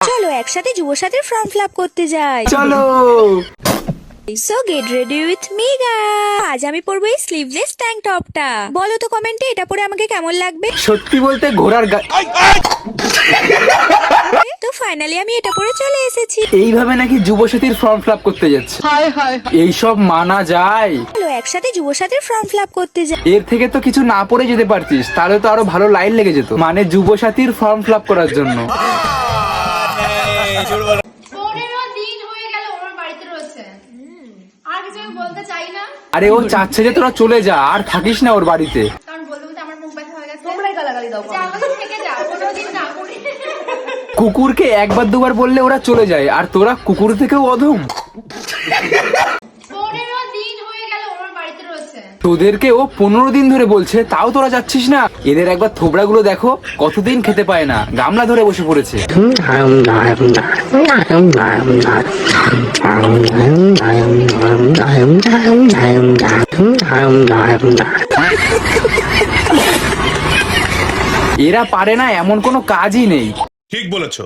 চলো একসাথে যুবসাথীর form fill up করতে যাই। চলো। So get ready with me guys. আজ আমি পরবো এই স্লিভলেস ট্যাঙ্ক টপটা। বলো তো কমেন্টে এটা পরে আমাকে কেমন লাগবে। সত্যি বলতে ঘোড়ার তো ফাইনালি আমি এটা পরে চলে এসেছি। এইভাবে নাকি যুবসাথীর ফর্ম ফিল আপ করতে যাচ্ছে। এইসব মানা যায়? চলো একসাথে যুবসাথীর ফর্ম ফিল আপ করতে যাই। এর থেকে তো কিছু না পড়ে যেতে পারতিস, তাহলে তো আরো ভালো লাইন লেগে যেত। মানে যুবসাথীর ফর্ম ফিল আপ করার জন্য। 15 দিন হয়ে গেল ওর বাড়িতে রয়েছে। আর কিছু আমি বলতে চাই না, আরে ও চাচ্ছে যে তোরা চলে যা, আর থাকিস না ওর বাড়িতে। কারণ বলতে বলতে আমার মুখ ব্যথা হয়ে গেছে। তোমরাই গালাগালি দাও। যা আমাকে থেকে যা, 15 দিন না করি। কুকুরকে একবার দুবার বললে ওরা চলে যায়, আর তোরা কুকুর থেকেও অধম। 15 দিন হয়ে গেল ওর বাড়িতে রয়েছে। তোদেরকে ও 15 দিন ধরে বলছে, তাও তোরা যাচ্ছিস না। এদের একবার থোবড়া গুলো দেখো, কতদিন খেতে পায় না, গামলা ধরে বসে পড়েছে। এরা পারে না এমন কোনো কাজই নেই। ঠিক বলেছো।